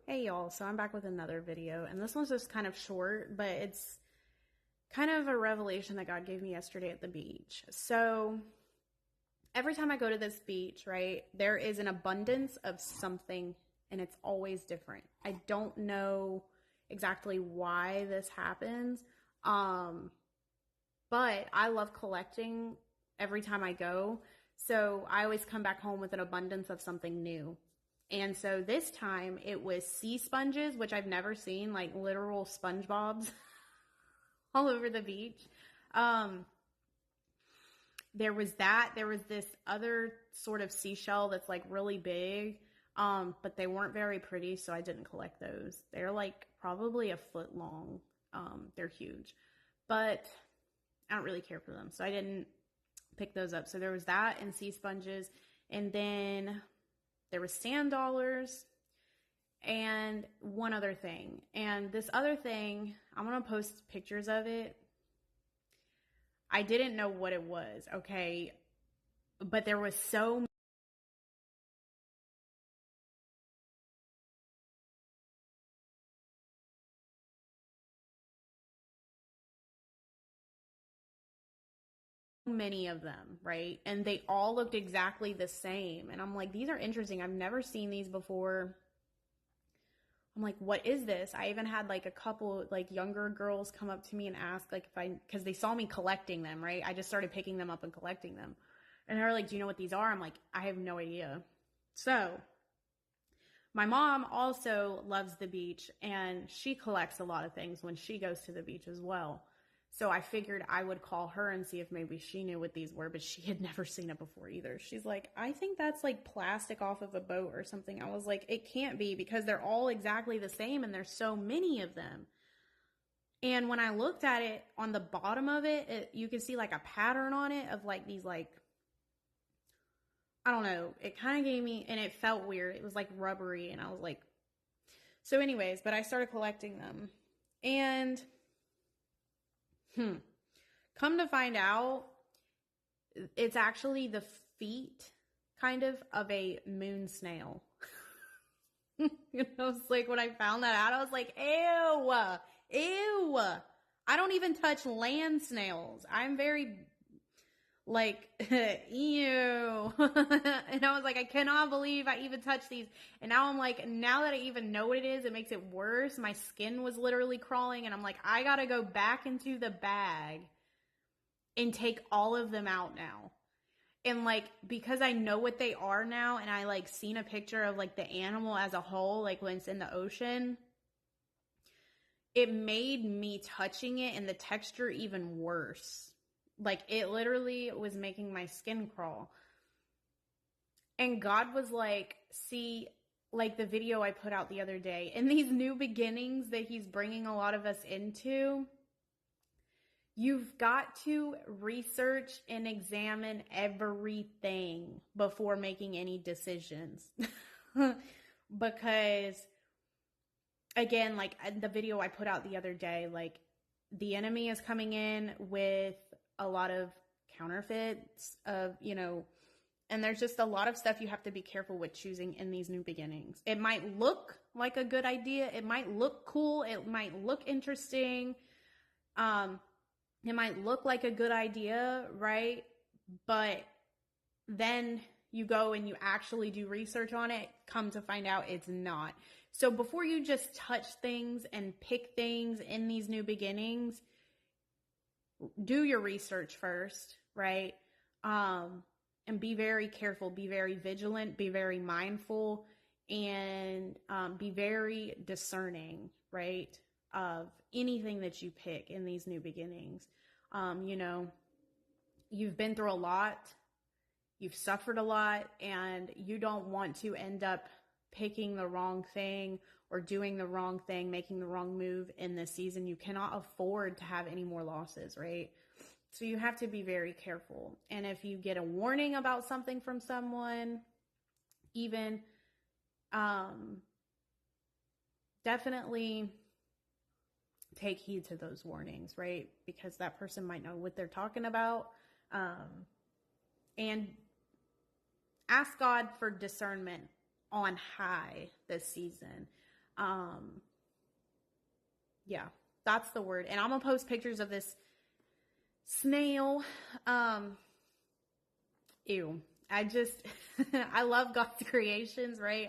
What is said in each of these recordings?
Hey y'all, so I'm back with another video, and this one's just kind of short, but it's kind of a revelation that God gave me yesterday at the beach. So every time I go to this beach, right, there is an abundance of something, and it's always different. I don't know exactly why this happens, um, but I love collecting every time I go. So I always come back home with an abundance of something new. And so this time it was sea sponges, which I've never seen, like literal SpongeBob's all over the beach. Um, there was that. There was this other sort of seashell that's like really big, but they weren't very pretty, so I didn't collect those. They're like probably a foot long. They're huge, but I don't really care for them, so I didn't pick those up. So there was that and sea sponges, and then there was sand dollars and one other thing. And this other thing, I'm going to post pictures of it. I didn't know what it was, okay? But there was so many of them, right? And they all looked exactly the same. And I'm like, these are interesting. I've never seen these before. I'm like, what is this? I even had like a couple like younger girls come up to me and ask like if because they saw me collecting them, right? I just started picking them up and collecting them. And they're like, do you know what these are? I'm like, I have no idea. So my mom also loves the beach, and she collects a lot of things when she goes to the beach as well. So I figured I would call her and see if maybe she knew what these were, but she had never seen it before either. She's like, I think that's like plastic off of a boat or something. I was like, it can't be because they're all exactly the same and there's so many of them. And when I looked at it on the bottom of it, you can see like a pattern on it of like these like, I don't know, it kind of gave me, and it felt weird. It was like rubbery, and I was like, so anyways, but I started collecting them. And come to find out, it's actually the feet kind of a moon snail. It's like when I found that out, I was like, ew. I don't even touch land snails. I'm very like, ew. And I was like, I cannot believe I even touched these. And now I'm like, now that I even know what it is, it makes it worse. My skin was literally crawling, and I'm like, I gotta go back into the bag and take all of them out now. And like, because I know what they are now, and I like seen a picture of like the animal as a whole, like when it's in the ocean, it made me touching it and the texture even worse. Like it literally was making my skin crawl. And God was like, see, like the video I put out the other day, in these new beginnings that he's bringing a lot of us into, you've got to research and examine everything before making any decisions. Because again, like the video I put out the other day, like the enemy is coming in with a lot of counterfeits of, and there's just a lot of stuff you have to be careful with choosing in these new beginnings. It might look like a good idea. It might look cool. It might look interesting. It might look like a good idea, right? But then you go and you actually do research on it, come to find out it's not. So before you just touch things and pick things in these new beginnings, do your research first, right? And be very careful, be very vigilant, be very mindful, and be very discerning, right? Of anything that you pick in these new beginnings. You've been through a lot, you've suffered a lot, and you don't want to end up picking the wrong thing or doing the wrong thing, making the wrong move in this season. You cannot afford to have any more losses, right? So you have to be very careful. And if you get a warning about something from someone, even definitely take heed to those warnings, right? Because that person might know what they're talking about. And ask God for discernment on high this season. Um, yeah, that's the word. And I'm gonna post pictures of this snail. Ew. I just, I love God's creations, right?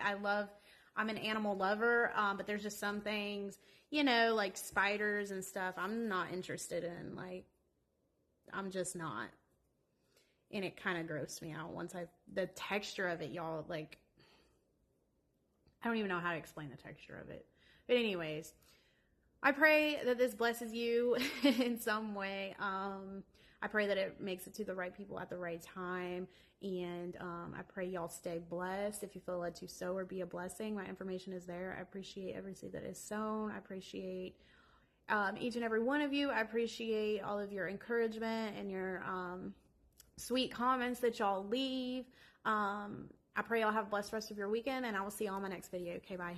I'm an animal lover, but there's just some things, like spiders and stuff, I'm not interested in. Like, I'm just not. And it kind of grossed me out the texture of it, y'all, like, I don't even know how to explain the texture of it. But anyways, I pray that this blesses you in some way. I pray that it makes it to the right people at the right time. And I pray y'all stay blessed. If you feel led to sow or be a blessing, my information is there. I appreciate every seed that is sown. I appreciate each and every one of you. I appreciate all of your encouragement and your sweet comments that y'all leave. I pray y'all have a blessed rest of your weekend, and I will see y'all in my next video. Okay, bye.